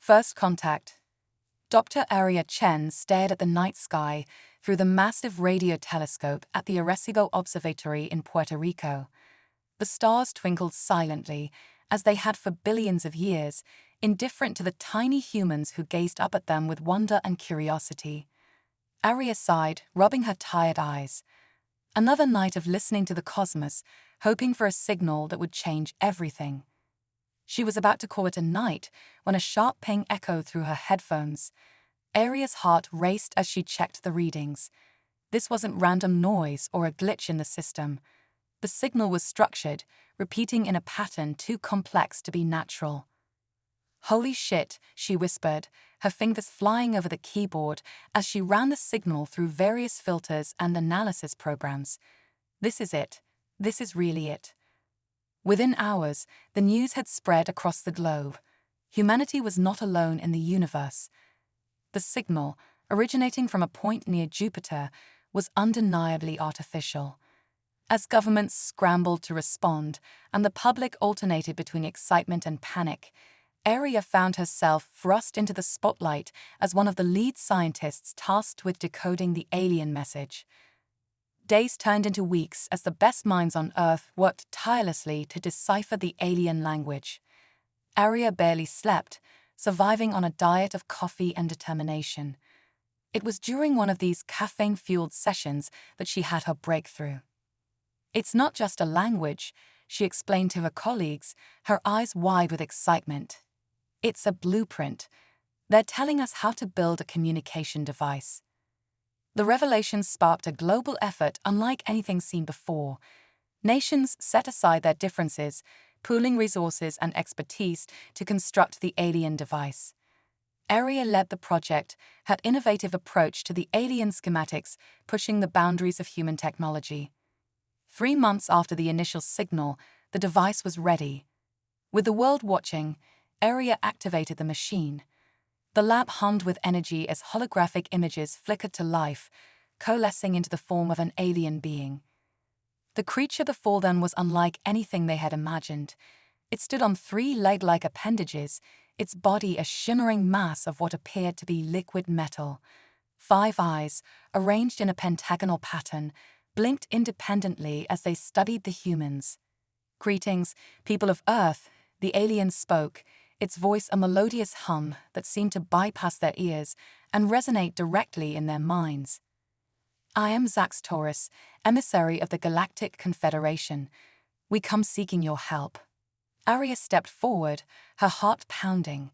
First contact. Dr. Aria Chen stared at the night sky through the massive radio telescope at the Arecibo Observatory in Puerto Rico. The stars twinkled silently, as they had for billions of years, indifferent to the tiny humans who gazed up at them with wonder and curiosity. Aria sighed, rubbing her tired eyes. Another night of listening to the cosmos, hoping for a signal that would change everything. She was about to call it a night when a sharp ping echoed through her headphones. Aria's heart raced as she checked the readings. This wasn't random noise or a glitch in the system. The signal was structured, repeating in a pattern too complex to be natural. "Holy shit," she whispered, her fingers flying over the keyboard as she ran the signal through various filters and analysis programs. "This is it. This is really it." Within hours, the news had spread across the globe. Humanity was not alone in the universe. The signal, originating from a point near Jupiter, was undeniably artificial. As governments scrambled to respond and the public alternated between excitement and panic, Aria found herself thrust into the spotlight as one of the lead scientists tasked with decoding the alien message. Days turned into weeks as the best minds on Earth worked tirelessly to decipher the alien language. Aria barely slept, surviving on a diet of coffee and determination. It was during one of these caffeine-fueled sessions that she had her breakthrough. "It's not just a language," she explained to her colleagues, her eyes wide with excitement. "It's a blueprint. They're telling us how to build a communication device." The revelation sparked a global effort unlike anything seen before. Nations set aside their differences, pooling resources and expertise to construct the alien device. Aria led the project, her innovative approach to the alien schematics pushing the boundaries of human technology. 3 months after the initial signal, the device was ready. With the world watching, Aria activated the machine. The lab hummed with energy as holographic images flickered to life, coalescing into the form of an alien being. The creature before them was unlike anything they had imagined. It stood on 3 leg-like appendages, its body a shimmering mass of what appeared to be liquid metal. 5 eyes, arranged in a pentagonal pattern, blinked independently as they studied the humans. "Greetings, people of Earth," the alien spoke, its voice a melodious hum that seemed to bypass their ears and resonate directly in their minds. "I am Zax Taurus, emissary of the Galactic Confederation. We come seeking your help." Aria stepped forward, her heart pounding.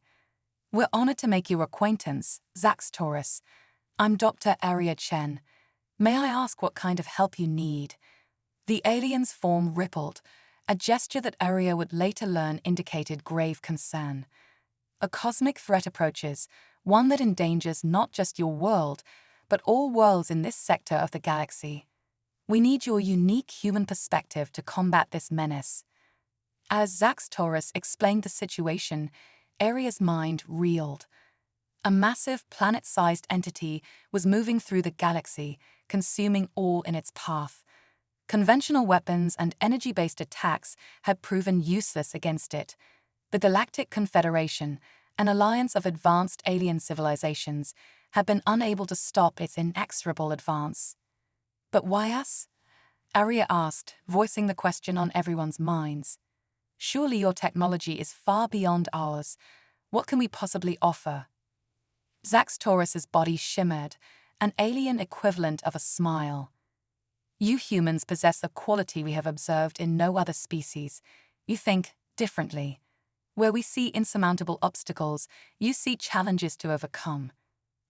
"We're honored to make your acquaintance, Zax Taurus. I'm Dr. Aria Chen. May I ask what kind of help you need?" The alien's form rippled, a gesture that Aria would later learn indicated grave concern. "A cosmic threat approaches, one that endangers not just your world, but all worlds in this sector of the galaxy. We need your unique human perspective to combat this menace." As Zax Taurus explained the situation, Aria's mind reeled. A massive planet-sized entity was moving through the galaxy, consuming all in its path. Conventional weapons and energy-based attacks had proven useless against it. The Galactic Confederation, an alliance of advanced alien civilizations, had been unable to stop its inexorable advance. "But why us?" Aria asked, voicing the question on everyone's minds. "Surely your technology is far beyond ours. What can we possibly offer?" Zax Taurus's body shimmered, an alien equivalent of a smile. "You humans possess a quality we have observed in no other species. You think differently. Where we see insurmountable obstacles, you see challenges to overcome.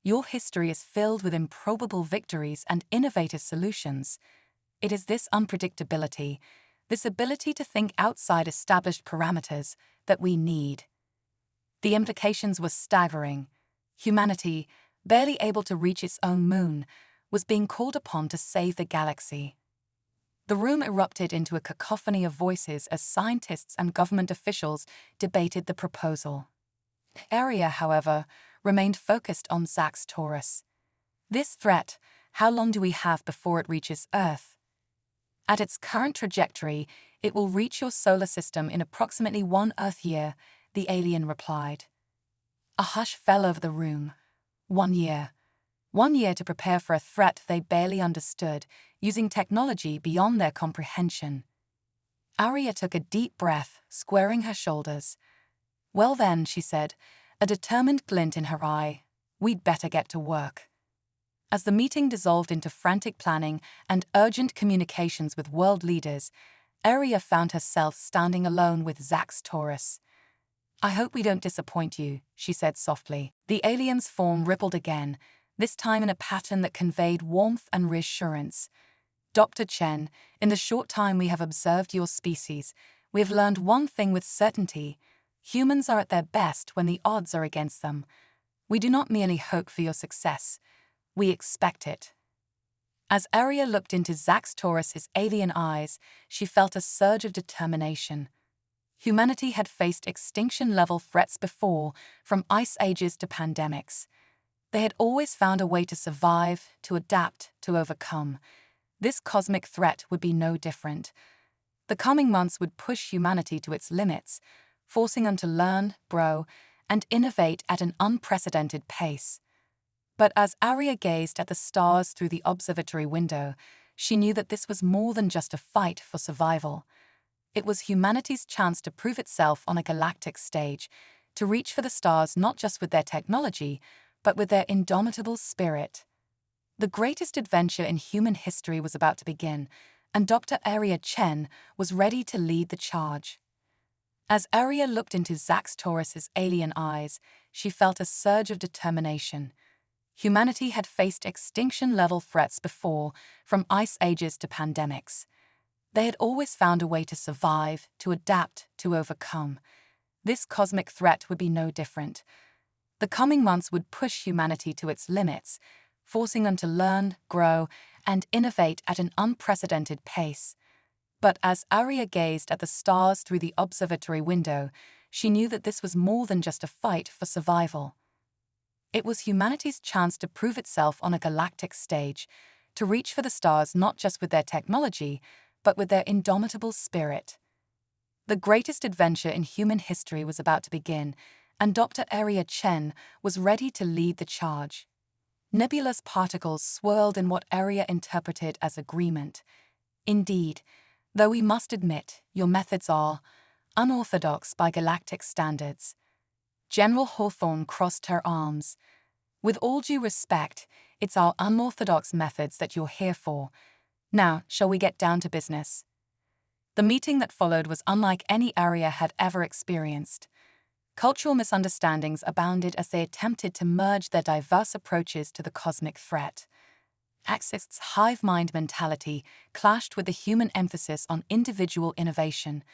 Your history is filled with improbable victories and innovative solutions. It is this unpredictability, this ability to think outside established parameters, that we need." The implications were staggering. Humanity, barely able to reach its own moon, was being called upon to save the galaxy. The room erupted into a cacophony of voices as scientists and government officials debated the proposal. Aria, however, remained focused on Zax Taurus. "This threat, how long do we have before it reaches Earth?" "At its current trajectory, it will reach your solar system in approximately 1 Earth year," the alien replied. A hush fell over the room. 1 year. 1 year to prepare for a threat they barely understood, using technology beyond their comprehension. Arya took a deep breath, squaring her shoulders. Well then, she said, a determined glint in her eye, we'd better get to work. As the meeting dissolved into frantic planning and urgent communications with world leaders, Arya found herself standing alone with Zax Taurus. I hope we don't disappoint you, she said softly. The alien's form rippled again, this time in a pattern that conveyed warmth and reassurance. Dr. Chen, in the short time we have observed your species, we have learned one thing with certainty. Humans are at their best when the odds are against them. We do not merely hope for your success. We expect it. As Arya looked into Zax Taurus's alien eyes, she felt a surge of determination. Humanity had faced extinction-level threats before, from ice ages to pandemics. They had always found a way to survive, to adapt, to overcome. This cosmic threat would be no different. The coming months would push humanity to its limits, forcing them to learn, grow, and innovate at an unprecedented pace. But as Arya gazed at the stars through the observatory window, she knew that this was more than just a fight for survival. It was humanity's chance to prove itself on a galactic stage, to reach for the stars not just with their technology, but with their indomitable spirit. The greatest adventure in human history was about to begin, and Dr. Arya Chen was ready to lead the charge. As Arya looked into Zax Taurus's alien eyes, she felt a surge of determination. Humanity had faced extinction-level threats before, from ice ages to pandemics. They had always found a way to survive, to adapt, to overcome. This cosmic threat would be no different. The coming months would push humanity to its limits, forcing them to learn, grow, and innovate at an unprecedented pace. But as Arya gazed at the stars through the observatory window, she knew that this was more than just a fight for survival. It was humanity's chance to prove itself on a galactic stage, to reach for the stars not just with their technology, but with their indomitable spirit. The greatest adventure in human history was about to begin, and Dr. Arya Chen was ready to lead the charge. Nebulous particles swirled in what Arya interpreted as agreement. Indeed, though we must admit your methods are unorthodox by galactic standards. General Hawthorne crossed her arms. With all due respect, it's our unorthodox methods that you're here for. Now, shall we get down to business? The meeting that followed was unlike any Arya had ever experienced. Cultural misunderstandings abounded as they attempted to merge their diverse approaches to the cosmic threat. Axist's hive mind mentality clashed with the human emphasis on individual innovation.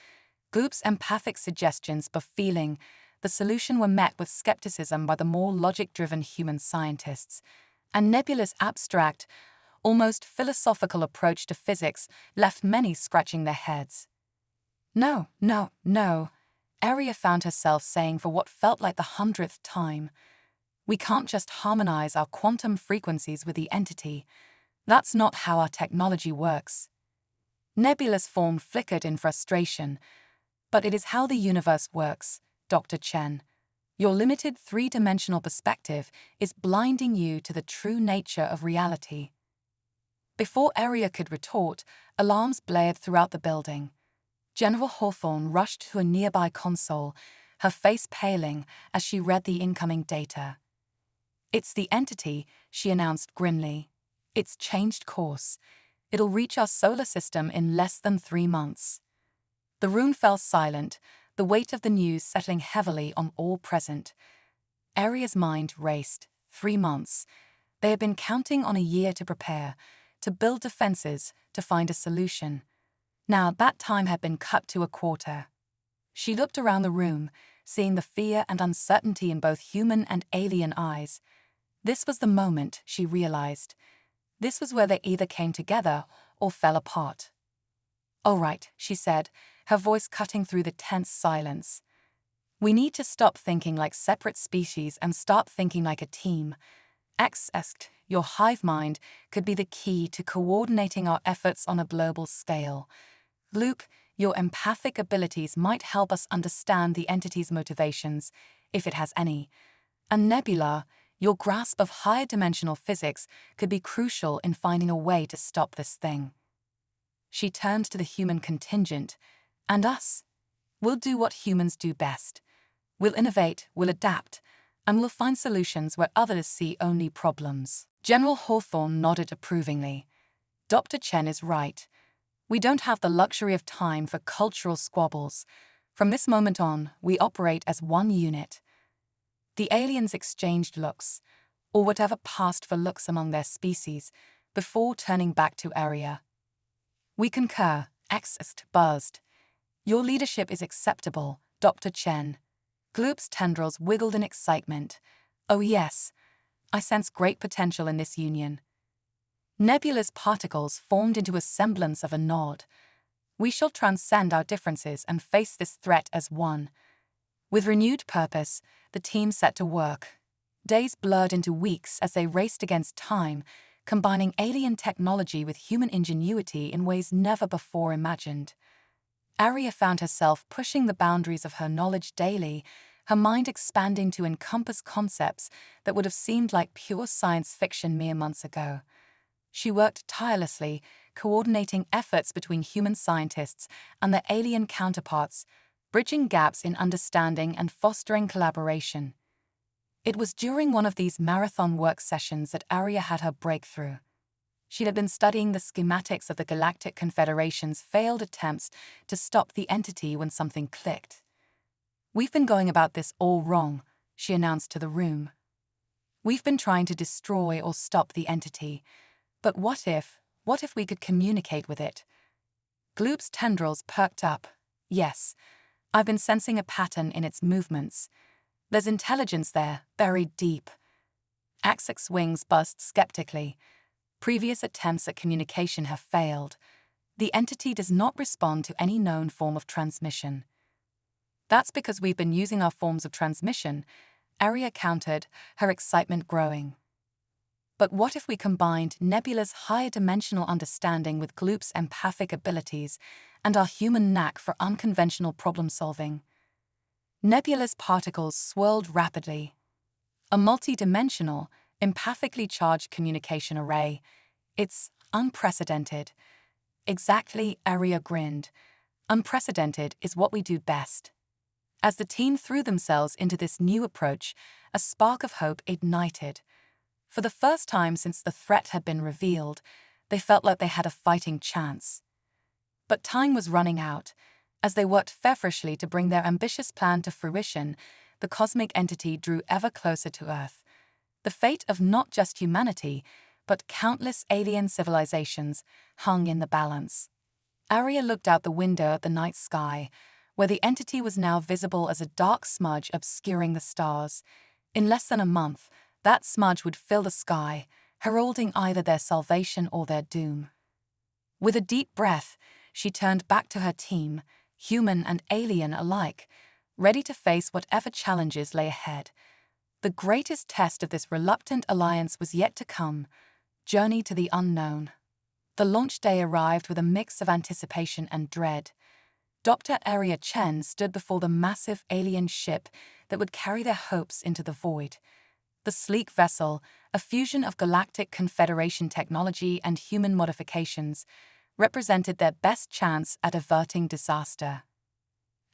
Goop's empathic suggestions of feeling the solution were met with skepticism by the more logic-driven human scientists. And Nebula's abstract, almost philosophical approach to physics left many scratching their heads. No, Arya found herself saying for what felt like the 100th time. We can't just harmonize our quantum frequencies with the entity. That's not how our technology works. Nebula's form flickered in frustration. But it is how the universe works, Dr. Chen. Your limited three-dimensional perspective is blinding you to the true nature of reality. Before Arya could retort, alarms blared throughout the building. General Hawthorne rushed to a nearby console, her face paling as she read the incoming data. It's the entity, she announced grimly. It's changed course. It'll reach our solar system in less than 3 months. The room fell silent, the weight of the news settling heavily on all present. Arya's mind raced. 3 months. They had been counting on a year to prepare, to build defenses, to find a solution. Now that time had been cut to a quarter. She looked around the room, seeing the fear and uncertainty in both human and alien eyes. This was the moment, she realized. This was where they either came together or fell apart. All right, she said, her voice cutting through the tense silence. We need to stop thinking like separate species and start thinking like a team. Your hive mind could be the key to coordinating our efforts on a global scale. Luke, your empathic abilities might help us understand the entity's motivations, if it has any. And Nebula, your grasp of higher dimensional physics could be crucial in finding a way to stop this thing. She turned to the human contingent. And us? We'll do what humans do best. We'll innovate, we'll adapt, and we'll find solutions where others see only problems. General Hawthorne nodded approvingly. Dr. Chen is right. We don't have the luxury of time for cultural squabbles. From this moment on, we operate as one unit. The aliens exchanged looks, or whatever passed for looks among their species, before turning back to Arya. We concur, Exist buzzed. Your leadership is acceptable, Dr. Chen. Gloop's tendrils wiggled in excitement. Oh yes, I sense great potential in this union. Nebula's particles formed into a semblance of a nod. We shall transcend our differences and face this threat as one. With renewed purpose, the team set to work. Days blurred into weeks as they raced against time, combining alien technology with human ingenuity in ways never before imagined. Arya found herself pushing the boundaries of her knowledge daily, her mind expanding to encompass concepts that would have seemed like pure science fiction mere months ago. She worked tirelessly, coordinating efforts between human scientists and their alien counterparts, bridging gaps in understanding and fostering collaboration. It was during one of these marathon work sessions that Arya had her breakthrough. She had been studying the schematics of the Galactic Confederation's failed attempts to stop the entity when something clicked. "We've been going about this all wrong," she announced to the room. "We've been trying to destroy or stop the entity. But what if we could communicate with it?" Gloop's tendrils perked up. "Yes, I've been sensing a pattern in its movements. There's intelligence there, buried deep." Axic's wings buzzed skeptically. Previous attempts at communication have failed. The entity does not respond to any known form of transmission. "That's because we've been using our forms of transmission," Arya countered, her excitement growing. "But what if we combined Nebula's higher dimensional understanding with Gloop's empathic abilities and our human knack for unconventional problem-solving?" Nebula's particles swirled rapidly. A multi-dimensional, empathically charged communication array. It's unprecedented. "Exactly," Arya grinned. "Unprecedented is what we do best." As the team threw themselves into this new approach, a spark of hope ignited. For the first time since the threat had been revealed, they felt like they had a fighting chance. But time was running out. As they worked feverishly to bring their ambitious plan to fruition, the cosmic entity drew ever closer to Earth. The fate of not just humanity, but countless alien civilizations hung in the balance. Arya looked out the window at the night sky, where the entity was now visible as a dark smudge obscuring the stars. In less than a month, that smudge would fill the sky, heralding either their salvation or their doom. With a deep breath, she turned back to her team, human and alien alike, ready to face whatever challenges lay ahead. The greatest test of this reluctant alliance was yet to come: journey to the unknown. The launch day arrived with a mix of anticipation and dread. Dr. Arya Chen stood before the massive alien ship that would carry their hopes into the void. The sleek vessel, a fusion of Galactic Confederation technology and human modifications, represented their best chance at averting disaster.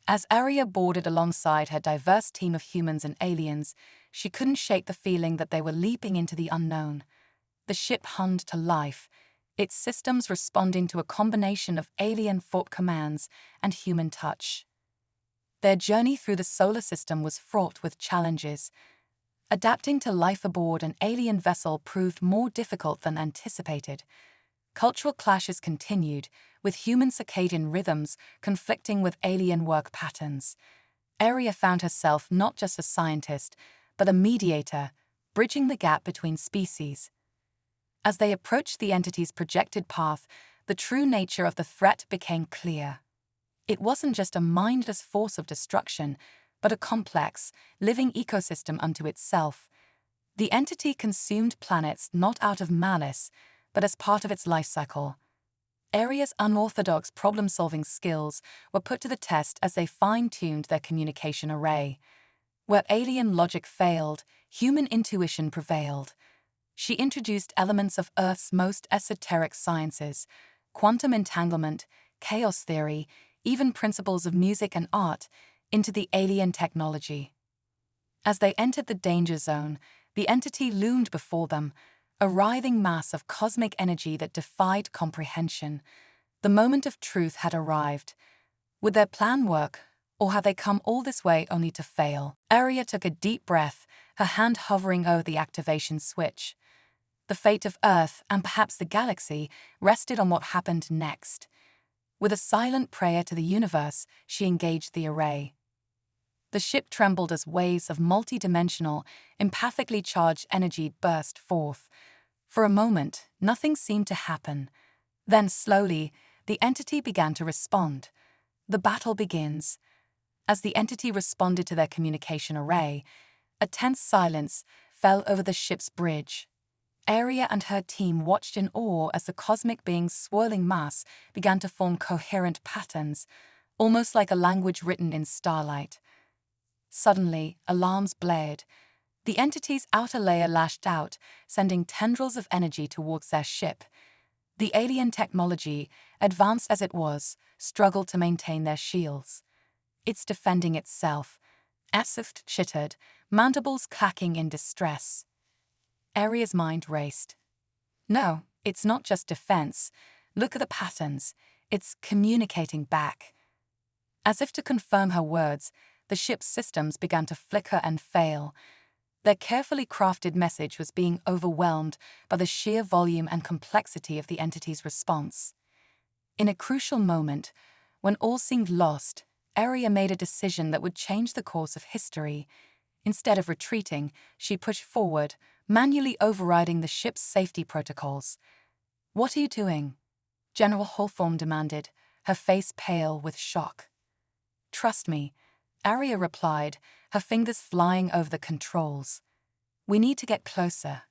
As Arya boarded alongside her diverse team of humans and aliens, she couldn't shake the feeling that they were leaping into the unknown. The ship hummed to life, its systems responding to a combination of alien thought commands and human touch. Their journey through the solar system was fraught with challenges. Adapting to life aboard an alien vessel proved more difficult than anticipated. Cultural clashes continued, with human circadian rhythms conflicting with alien work patterns. Arya found herself not just a scientist, but a mediator, bridging the gap between species. As they approached the entity's projected path, the true nature of the threat became clear. It wasn't just a mindless force of destruction, but a complex, living ecosystem unto itself. The entity consumed planets not out of malice, but as part of its life cycle. Arya's unorthodox problem-solving skills were put to the test as they fine-tuned their communication array. Where alien logic failed, human intuition prevailed. She introduced elements of Earth's most esoteric sciences, quantum entanglement, chaos theory, even principles of music and art, into the alien technology. As they entered the danger zone, the entity loomed before them, a writhing mass of cosmic energy that defied comprehension. The moment of truth had arrived. Would their plan work, or had they come all this way only to fail? Aria took a deep breath, her hand hovering over the activation switch. The fate of Earth, and perhaps the galaxy, rested on what happened next. With a silent prayer to the universe, she engaged the array. The ship trembled as waves of multidimensional, empathically charged energy burst forth. For a moment, nothing seemed to happen. Then, slowly, the entity began to respond. The battle begins. As the entity responded to their communication array, a tense silence fell over the ship's bridge. Aria and her team watched in awe as the cosmic being's swirling mass began to form coherent patterns, almost like a language written in starlight. Suddenly, alarms blared. The entity's outer layer lashed out, sending tendrils of energy towards their ship. The alien technology, advanced as it was, struggled to maintain their shields. It's defending itself. Asif chittered, mandibles clacking in distress. Aria's mind raced. No, it's not just defense. Look at the patterns. It's communicating back. As if to confirm her words, the ship's systems began to flicker and fail. Their carefully crafted message was being overwhelmed by the sheer volume and complexity of the entity's response. In a crucial moment, when all seemed lost, Aria made a decision that would change the course of history. Instead of retreating, she pushed forward, manually overriding the ship's safety protocols. "What are you doing?" General Hawthorne demanded, her face pale with shock. "Trust me," Aria replied, her fingers flying over the controls. "We need to get closer.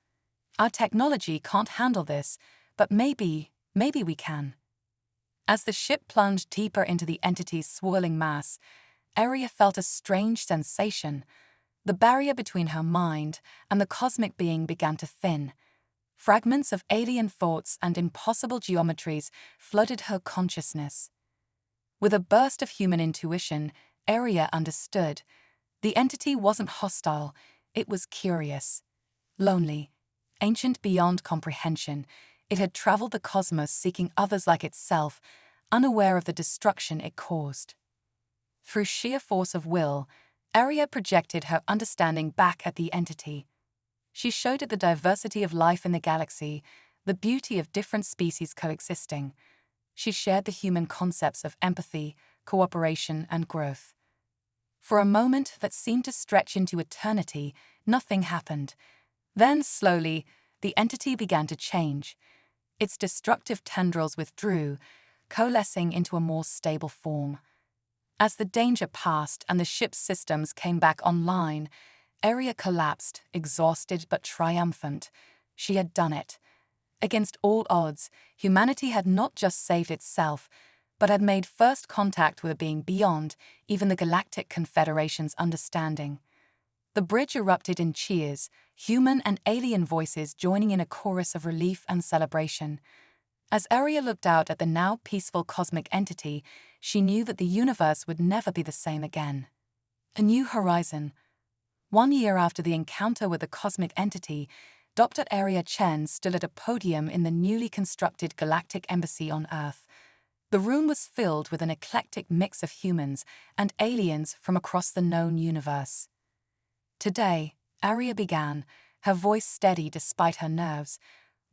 Our technology can't handle this, but maybe we can." As the ship plunged deeper into the entity's swirling mass, Aria felt a strange sensation. The barrier between her mind and the cosmic being began to thin. Fragments of alien thoughts and impossible geometries flooded her consciousness. With a burst of human intuition, Aria understood. The entity wasn't hostile, it was curious. Lonely, ancient beyond comprehension, it had traveled the cosmos seeking others like itself, unaware of the destruction it caused. Through sheer force of will, Aria projected her understanding back at the entity. She showed it the diversity of life in the galaxy, the beauty of different species coexisting. She shared the human concepts of empathy, cooperation, and growth. For a moment that seemed to stretch into eternity, nothing happened. Then, slowly, the entity began to change. Its destructive tendrils withdrew, coalescing into a more stable form. As the danger passed and the ship's systems came back online, Aria collapsed, exhausted but triumphant. She had done it. Against all odds, humanity had not just saved itself, but had made first contact with a being beyond even the Galactic Confederation's understanding. The bridge erupted in cheers, human and alien voices joining in a chorus of relief and celebration. As Aria looked out at the now peaceful cosmic entity, she knew that the universe would never be the same again. A new horizon. 1 year after the encounter with the cosmic entity, Dr. Aria Chen stood at a podium in the newly constructed Galactic Embassy on Earth. The room was filled with an eclectic mix of humans and aliens from across the known universe. "Today," Aria began, her voice steady despite her nerves,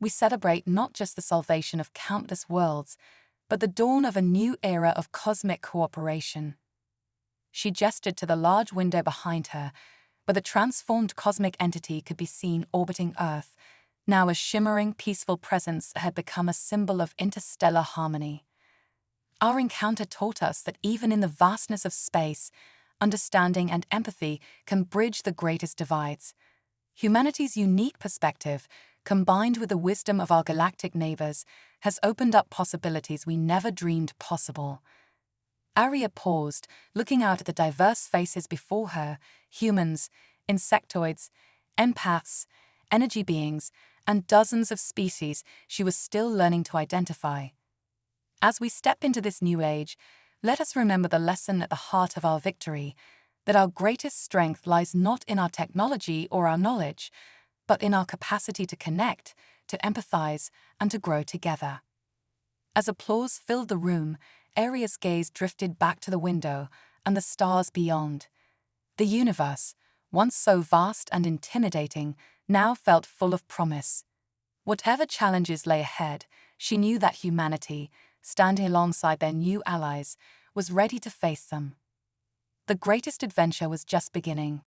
"we celebrate not just the salvation of countless worlds, but the dawn of a new era of cosmic cooperation." She gestured to the large window behind her, where the transformed cosmic entity could be seen orbiting Earth, now a shimmering, peaceful presence that had become a symbol of interstellar harmony. "Our encounter taught us that even in the vastness of space, understanding and empathy can bridge the greatest divides. Humanity's unique perspective, combined with the wisdom of our galactic neighbors, has opened up possibilities we never dreamed possible." Aria paused, looking out at the diverse faces before her: humans, insectoids, empaths, energy beings, and dozens of species she was still learning to identify. As we step into this new age, let us remember the lesson at the heart of our victory, that our greatest strength lies not in our technology or our knowledge, but in our capacity to connect, to empathize, and to grow together. As applause filled the room, Aria's gaze drifted back to the window and the stars beyond. The universe, once so vast and intimidating, now felt full of promise. Whatever challenges lay ahead, she knew that humanity, standing alongside their new allies, was ready to face them. The greatest adventure was just beginning.